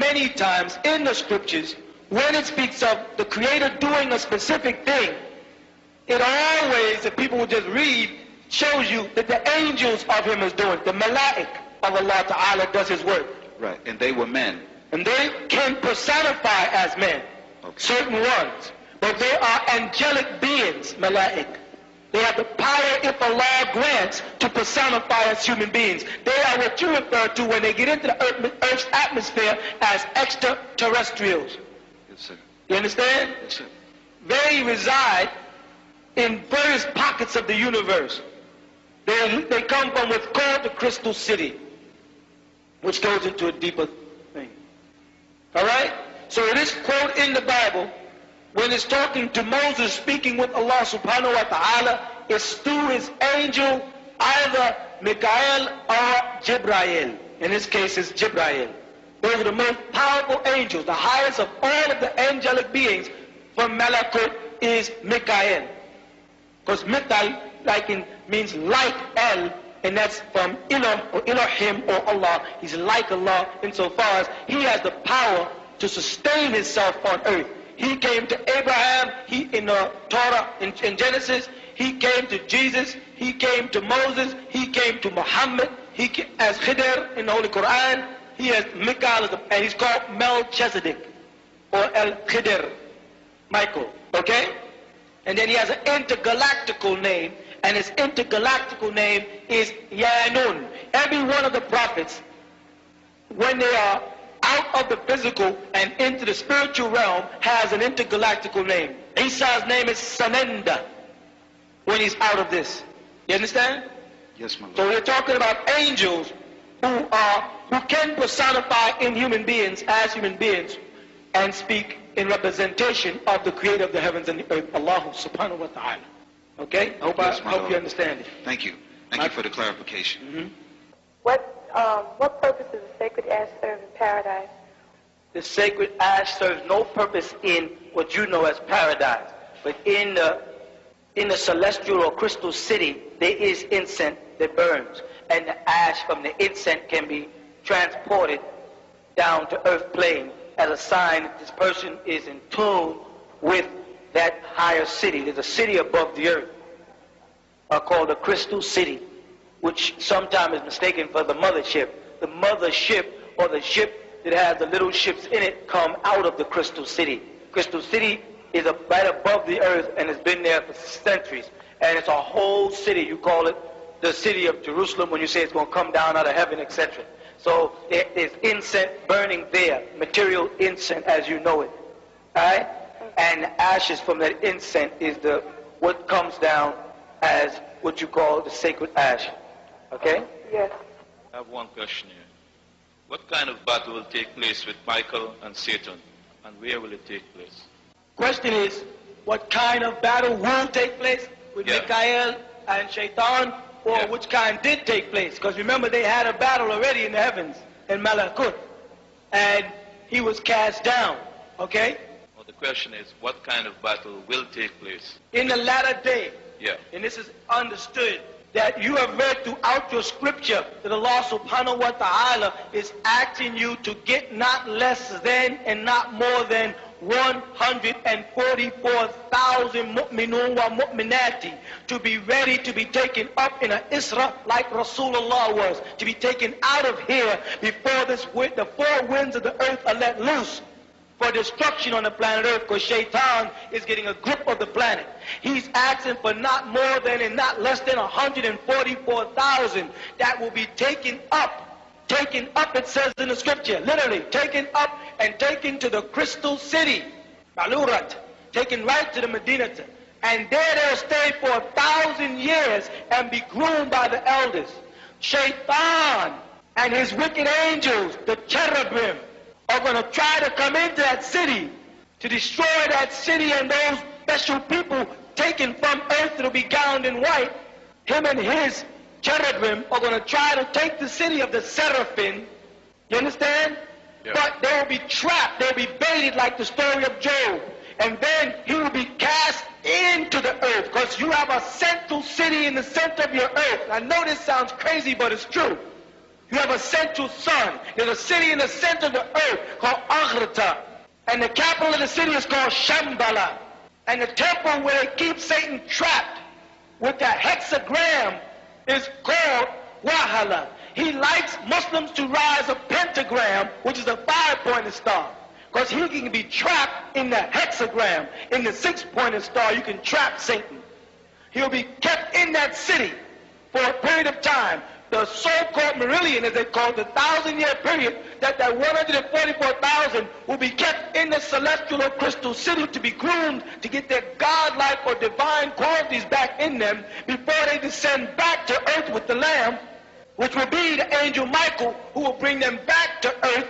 many times in the scriptures, when it speaks of the Creator doing a specific thing, it always, if people will just read, shows you that the angels of him is doing it. The malaik of Allah Ta'ala does his work. Right, and they were men. And they can personify as men, certain ones. But they are angelic beings, malaik. They have the power, if Allah grants, to personify as human beings. They are what you refer to when they get into the Earth's atmosphere as extraterrestrials. Yes, sir. You understand? Yes, sir. They reside in various pockets of the universe. They come from what's called the Crystal City, which goes into a deeper thing. All right? So this quote in the Bible, when it's talking to Moses speaking with Allah subhanahu wa ta'ala, it's through his angel, either Mikael or Jibrail. In this case, it's Jibrail. Those are the most powerful angels. The highest of all of the angelic beings from Malakut is Mikael. Because Mikael, means like El, and that's from Elohim or Elohim or Allah. He's like Allah insofar as he has the power to sustain himself on earth. He came to Abraham, in the Torah, in Genesis. He came to Jesus. He came to Moses. He came to Muhammad. He came as Khidr in the Holy Quran. He has Mikael, and he's called Melchizedek, or El Khidr, Michael, okay? And then he has an intergalactical name, and his intergalactical name is Yanun. Every one of the prophets, when they are out of the physical and into the spiritual realm, has an intergalactical name. Isa's name is Sanenda when he's out of this. You understand? Yes, my Lord. So we're talking about angels who can personify in human beings as human beings and speak in representation of the Creator of the heavens and the earth, Allah subhanahu wa ta'ala. Okay? I hope you understand it. Thank you. Thank you for the clarification. Mm-hmm. What purpose does the sacred ash serve in paradise? The sacred ash serves no purpose in what you know as paradise. But in the celestial or crystal city, there is incense that burns. And the ash from the incense can be transported down to earth plane as a sign that this person is in tune with that higher city. There's a city above the earth called the Crystal City, which sometimes is mistaken for the mothership. The mothership, or the ship that has the little ships in it, come out of the Crystal City. Crystal City is right above the earth and has been there for centuries. And it's a whole city. You call it the city of Jerusalem when you say it's going to come down out of heaven, etc. So there's incense burning there, material incense as you know it. All right? And the ashes from that incense is what comes down as what you call the sacred ash. Okay? Yes. I have one question here. What kind of battle will take place with Michael and Satan, and where will it take place? Question is, what kind of battle will take place with Mikael and Shaitan, or which kind did take place? Because remember, they had a battle already in the heavens, in Malakut, and he was cast down, okay? Well, the question is, what kind of battle will take place? In the latter day, Yeah. and this is understood, that you have read throughout your scripture that Allah subhanahu wa ta'ala is asking you to get not less than and not more than 144,000 mu'minun wa mu'minati to be ready to be taken up in an Isra like Rasulullah was, to be taken out of here before the four winds of the earth are let loose for destruction on the planet Earth, because Shaitan is getting a grip of the planet. He's asking for not more than and not less than 144,000 that will be taken up. Taken up, it says in the scripture, literally, taken up and taken to the crystal city, Malurat, taken right to the Medina. And there they'll stay for 1,000 years and be groomed by the elders. Shaitan and his wicked angels, the cherubim, are going to try to come into that city to destroy that city and those special people taken from earth to be gowned in white. Him and his cherubim are going to try to take the city of the seraphim. You understand? Yeah. But they will be trapped. They'll be baited like the story of Job. And then he will be cast into the earth, because you have a central city in the center of your earth. I know this sounds crazy, but it's true. You have a central sun. There's a city in the center of the earth called Aghrata. And the capital of the city is called Shambhala. And the temple where they keep Satan trapped with that hexagram is called Wahala. He likes Muslims to rise a pentagram, which is a 5-pointed star. Because he can be trapped in the hexagram. In the 6-pointed star, you can trap Satan. He'll be kept in that city for a period of time. The so-called merillion, as they call it, the 1,000-year period, that 144,000 will be kept in the celestial or crystal city to be groomed to get their godlike or divine qualities back in them before they descend back to earth with the Lamb, which will be the angel Michael, who will bring them back to earth.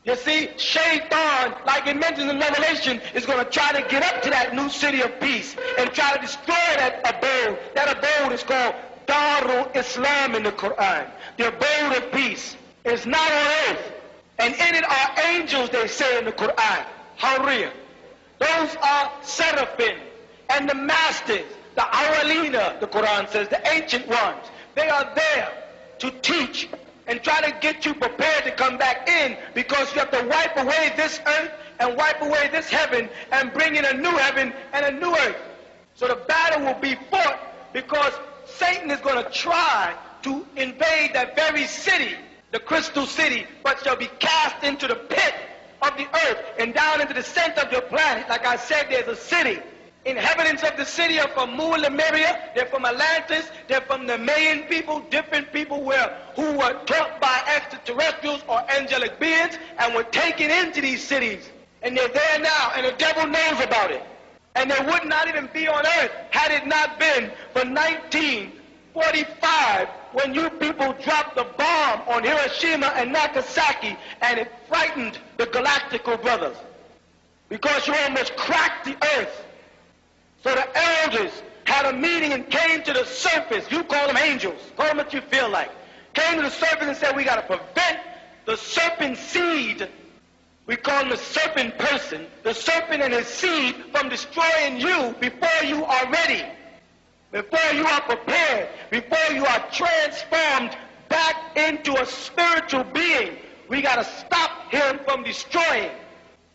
You see, Shaitan, like it mentions in Revelation, is going to try to get up to that new city of peace and try to destroy that abode. That abode is called Darul Islam in the Quran. The abode of peace is not on earth. And in it are angels, they say in the Quran. Hawriya. Those are seraphim and the masters, the awalina, the Quran says, the ancient ones. They are there to teach and try to get you prepared to come back in, because you have to wipe away this earth and wipe away this heaven and bring in a new heaven and a new earth. So the battle will be fought because Satan is going to try to invade that very city, the crystal city, but shall be cast into the pit of the earth and down into the center of your planet. Like I said, there's a city. Inhabitants of the city are from Mu Lemuria, they're from Atlantis, they're from the Mayan people, different people who were taught by extraterrestrials or angelic beings and were taken into these cities. And they're there now, and the devil knows about it. And they would not even be on earth had it not been for 1945, when you people dropped the bomb on Hiroshima and Nagasaki, and it frightened the Galactic brothers, because you almost cracked the earth. So the elders had a meeting and came to the surface. You call them angels. Call them what you feel like. Came to the surface and said, we got to prevent the serpent seed. We call him the serpent person. The serpent and his seed from destroying you before you are ready. Before you are prepared. Before you are transformed back into a spiritual being. We got to stop him from destroying.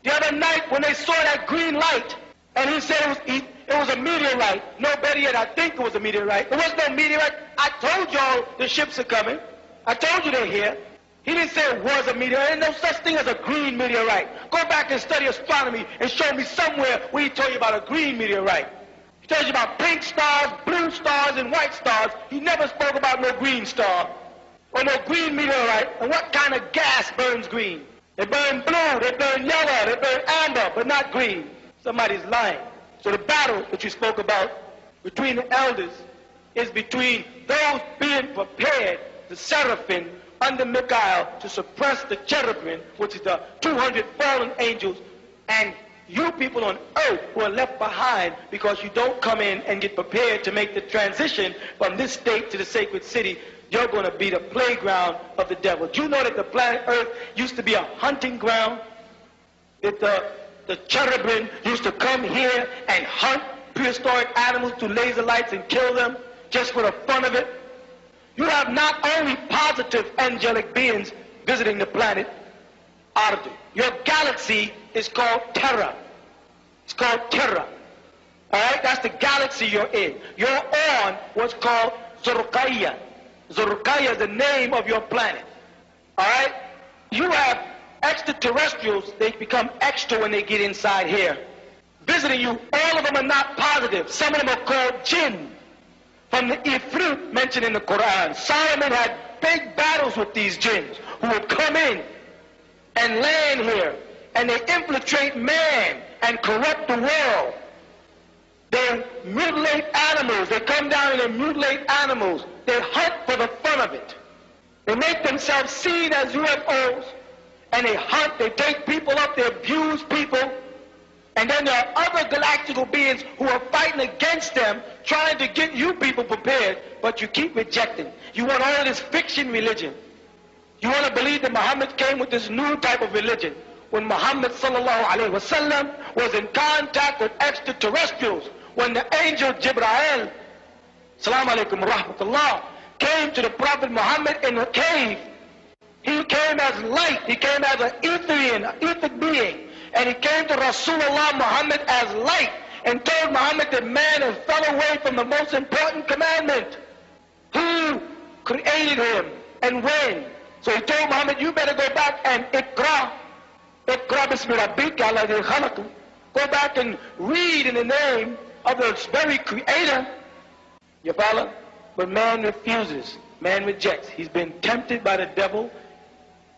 The other night when they saw that green light, and he said it was a meteorite. No better yet, I think it was a meteorite. There was no meteorite. I told y'all the ships are coming. I told you they're here. He didn't say it was a meteorite. There's no such thing as a green meteorite. Go back and study astronomy and show me somewhere where he told you about a green meteorite. He told you about pink stars, blue stars, and white stars. He never spoke about no green star or no green meteorite. And what kind of gas burns green? They burn blue, they burn yellow, they burn amber, but not green. Somebody's lying. So the battle that you spoke about between the elders is between those being prepared, the seraphim under Michael, to suppress the cherubim, which is the 200 fallen angels, and you people on earth who are left behind because you don't come in and get prepared to make the transition from this state to the sacred city. You're going to be the playground of the devil. Do you know that the planet Earth used to be a hunting ground? That the cherubim used to come here and hunt prehistoric animals through laser lights and kill them just for the fun of it. You have not only positive angelic beings visiting the planet Ardu. Your galaxy is called Terra. It's called Terra. All right? That's the galaxy you're in. You're on what's called Zorukaya. Zorukaya is the name of your planet. All right? You have extraterrestrials, they become extra when they get inside here. Visiting you, all of them are not positive. Some of them are called jinn. From the Ifrit mentioned in the Quran, Solomon had big battles with these jinns who would come in and land here, and they infiltrate man and corrupt the world. They mutilate animals. They come down and they mutilate animals. They hunt for the fun of it. They make themselves seen as UFOs. And they hunt, they take people up, they abuse people. And then there are other galactical beings who are fighting against them, trying to get you people prepared, but you keep rejecting. You want all of this fiction religion. You want to believe that Muhammad came with this new type of religion. When Muhammad sallallahu alaihi wasallam was in contact with extraterrestrials, when the angel Jibreel, salaam alaikum wa rahmatullah, came to the Prophet Muhammad in a cave. He came as light. He came as an etheric being. And he came to Rasulullah Muhammad as light and told Muhammad that man has fell away from the most important commandment. Who created him and when? So he told Muhammad, you better go back and Iqra bismi rabbika alladhi khalaq. Go back and read in the name of the very creator. You follow? But man refuses. Man rejects. He's been tempted by the devil,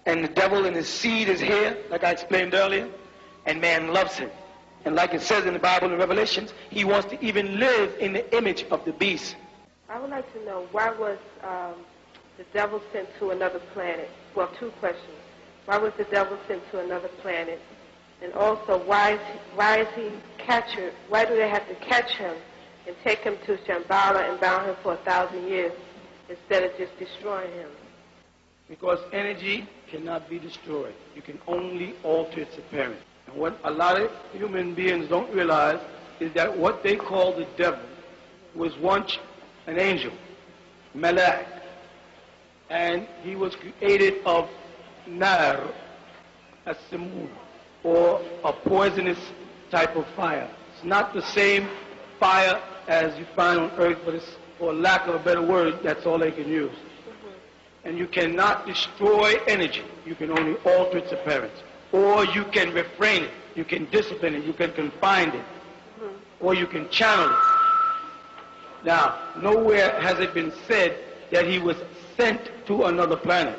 and the devil and his seed is here, like I explained earlier, and man loves him. And like it says in the Bible in Revelations, he wants to even live in the image of the beast. I would like to know, why was the devil sent to another planet? Well, two questions. Why was the devil sent to another planet? And also, why is he captured? Why do they have to catch him and take him to Shambhala and bound him for 1,000 years instead of just destroying him? Because energy cannot be destroyed. You can only alter its appearance. And what a lot of human beings don't realize is that what they call the devil was once an angel, Malak. And he was created of nar, a simul, or a poisonous type of fire. It's not the same fire as you find on earth, but it's, for lack of a better word, that's all they can use. And you cannot destroy energy. You can only alter its appearance. Or you can refrain it. You can discipline it. You can confine it. Or you can channel it. Now, nowhere has it been said that he was sent to another planet.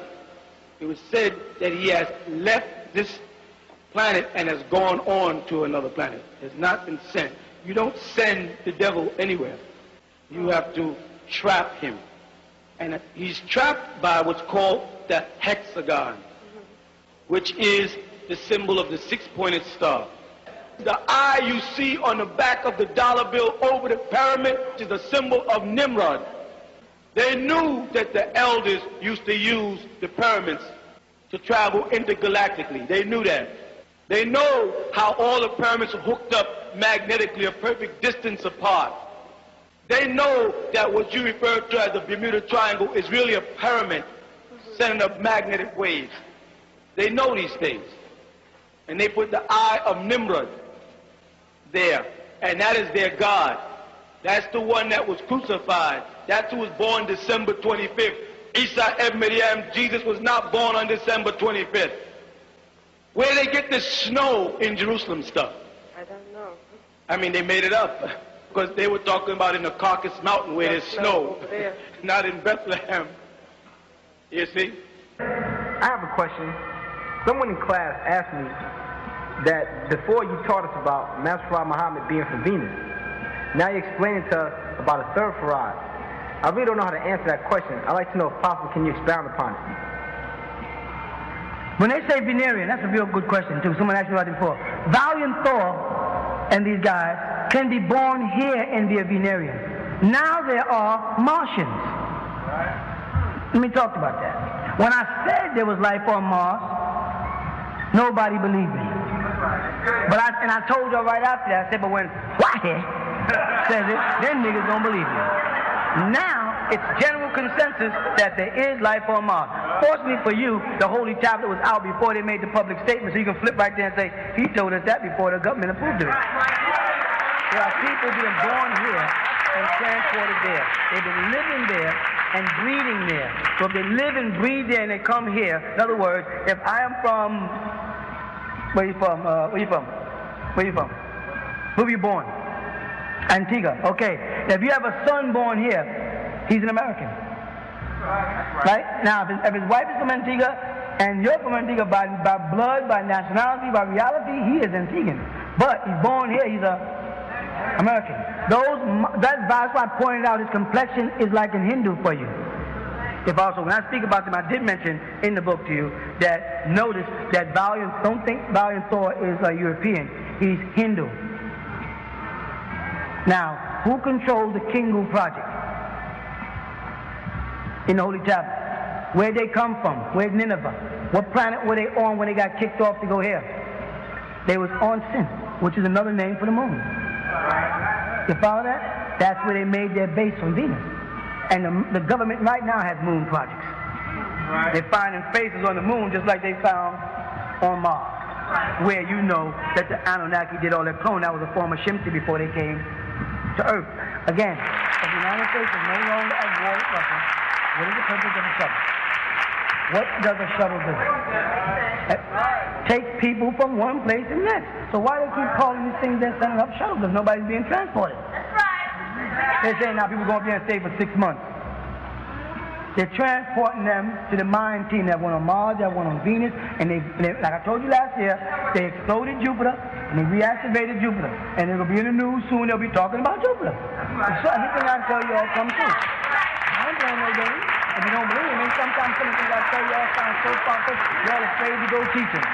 It was said that he has left this planet and has gone on to another planet. It has not been sent. You don't send the devil anywhere. You have to trap him. And he's trapped by what's called the hexagon, which is the symbol of the six-pointed star. The eye you see on the back of the dollar bill over the pyramid is a symbol of Nimrod. They knew that the elders used to use the pyramids to travel intergalactically. They knew that. They know how all the pyramids are hooked up magnetically a perfect distance apart. They know that what you refer to as the Bermuda Triangle is really a pyramid sending up magnetic waves. They know these things. And they put the eye of Nimrod there. And that is their God. That's the one that was crucified. That's who was born December 25th. Isa ibn Maryam, Jesus was not born on December 25th. Where do they get this snow in Jerusalem stuff? I don't know. I mean, they made it up. Because they were talking about in the Caucasus Mountain where there's snow, not in Bethlehem. You see? I have a question. Someone in class asked me that before you taught us about Master Muhammad being from Venus, now you're explaining to us about a third Farad. I really don't know how to answer that question. I'd like to know if possible, can you expound upon it? When they say Venerian, that's a real good question too. Someone asked me about it before. Valiant Thor and these guys can be born here and be a Venerian. Now there are Martians. Let me talk about that. When I said there was life on Mars, nobody believed me. But I told y'all right after that, I said, but when Whitehead says it, then niggas don't believe you. Now, it's general consensus that there is life on Mars. Fortunately for you, the Holy Tablet was out before they made the public statement, so you can flip right there and say, he told us that before the government approved it. There are people being born here and transported there. They've been living there and breeding there. So if they live and breed there and they come here, in other words, if I am from, where you from? Where you from? Where you from? Who were you born? Antigua. Okay. If you have a son born here, he's an American. Right? Now, if his wife is from Antigua and you're from Antigua by blood, by nationality, by reality, he is Antiguan. But he's born here, he's American. That's why I pointed out his complexion is like a Hindu for you. If also, when I speak about them, I did mention in the book to you that notice that don't think Valiant Thor is a European. He's Hindu. Now, who controls the Kingu project in the Holy Tablet? Where'd they come from? Where's Nineveh? What planet were they on when they got kicked off to go here? They was on Sin, which is another name for the moon. You follow that? That's where they made their base from Venus. And the government right now has moon projects. Right. They're finding faces on the moon just like they found on Mars. Right. Where you know that the Anunnaki did all their clone. That was a form of Shimti before they came to Earth. Again, if the United States is no longer at war with Russia, what is the purpose of a shuttle? What does a shuttle do? It takes people from one place to the next. So why do they keep calling these things they're sending up shuttles if nobody's being transported? They're saying now people are going to be and stay for 6 months. They're transporting them to the mine team. They have one on Mars, they have one on Venus, and they like I told you last year, they exploded Jupiter and they reactivated Jupiter. And it'll be in the news soon, they'll be talking about Jupiter. So everything I tell you all comes true. I ain't playing no game. If you don't believe me, sometimes some of the things I tell y'all sound so far-fetched, y'all afraid to go teach them.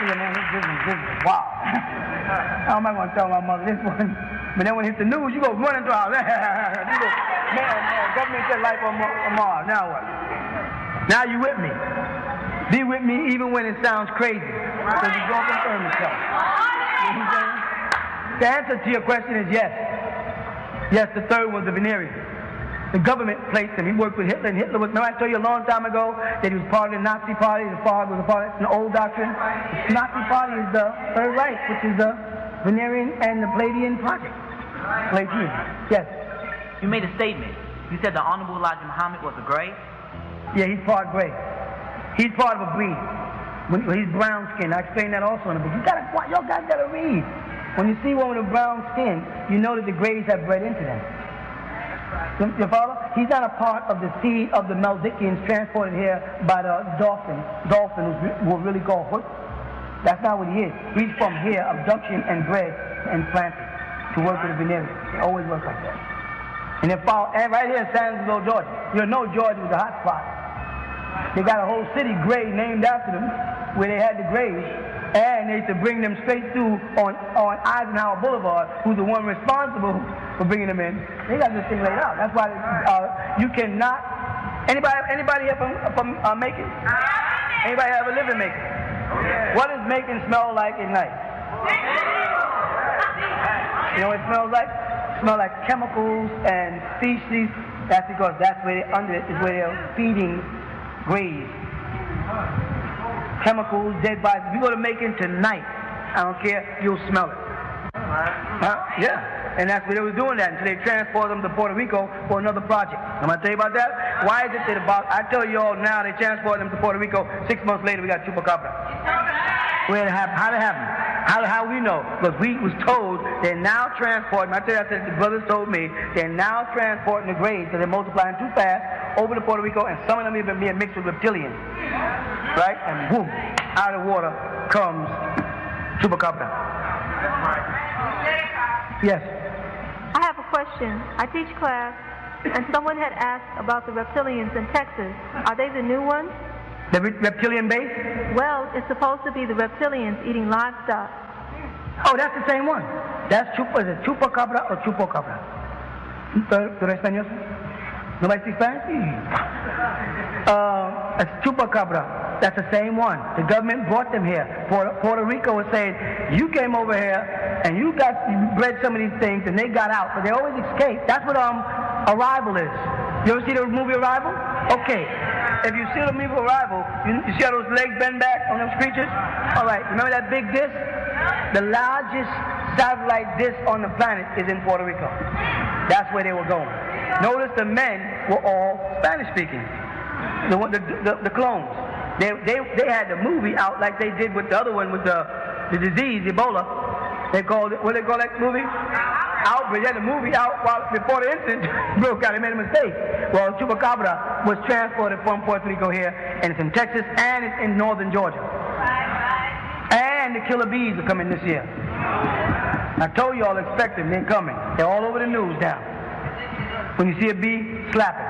Yeah, man, this is wow. How am I going to tell my mother this one? But then when it hits the news, you go running to our you go, man, government said life on Mars. Now what? Now you with me. Be with me even when it sounds crazy. Because it's going to confirm itself. You know what I'm saying? The answer to your question is yes. Yes, the third was the Venerian. The government placed him. He worked with Hitler, and Hitler was, remember I told you a long time ago that he was part of the Nazi party. The father was a part of an old doctrine. The Nazi party is the Third Reich, which is the Venerian and the Palladian project. Palladian, yes. You made a statement. You said the Honorable Elijah Muhammad was a gray? Yeah, he's part gray. He's part of a breed. When he's brown skinned. I explained that also in the book. Y'all guys gotta read. When you see one with a brown skin, you know that the grays have bred into them. Your father? He's not a part of the seed of the Meldikians transported here by the dolphins who were really called Hut. That's not what he is. He's from here, abduction and bred and planted to work with the Venerians. They always work like that. And right here in San Diego, Georgia. You know Georgia was a hot spot. They got a whole city, Gray, named after them, where they had the Grays, and they used to bring them straight through on Eisenhower Boulevard, who's the one responsible for bringing them in. They got this thing laid out. That's why you cannot. Anybody here from Macon? Anybody ever live in Macon? What does Macon smell like at night? You know what it smells like? It smells like chemicals and feces. That's because that's where under it is where they're feeding graves. Chemicals, dead bodies. If you go to Macon tonight, I don't care, you'll smell it. Yeah. And that's where they were doing that until they transported them to Puerto Rico for another project. I'm going to tell you about that. Why is it that I tell you all now they transported them to Puerto Rico. 6 months later, we got Chupacabra. Where it happened? How did it happen? How we know? Because we was told they're now transporting. I tell you, I said the brothers told me they're now transporting the graves because they're multiplying too fast over to Puerto Rico, and some of them even being mixed with reptilians. Right? And boom, out of the water comes Chupacabra. Yes. I have a question. I teach class, and someone had asked about the reptilians in Texas. Are they the new ones? The reptilian base? Well, it's supposed to be the reptilians eating livestock. Oh, that's the same one. That's is it Chupacabra or Chupacabra? ¿Tú eres español? Nobody speaks Spanish? It's Chupacabra. That's the same one. The government brought them here. Puerto Rico was saying, you came over here and you bred some of these things and they got out, but they always escape. That's what Arrival is. You ever see the movie Arrival? Okay. If you see the movie Arrival, you see how those legs bend back on those creatures? All right. Remember that big disc? The largest satellite disc on the planet is in Puerto Rico. That's where they were going. Notice the men were all Spanish-speaking. The clones. They had the movie out like they did with the other one with the disease, Ebola. They called it, what do they call that movie? Outbreak. They had the movie out before the incident broke out. They made a mistake. Well, Chupacabra was transported from Puerto Rico here, and it's in Texas, and it's in northern Georgia. And the killer bees are coming this year. I told you all expect them. They're coming. They're all over the news now. When you see a bee, slap it.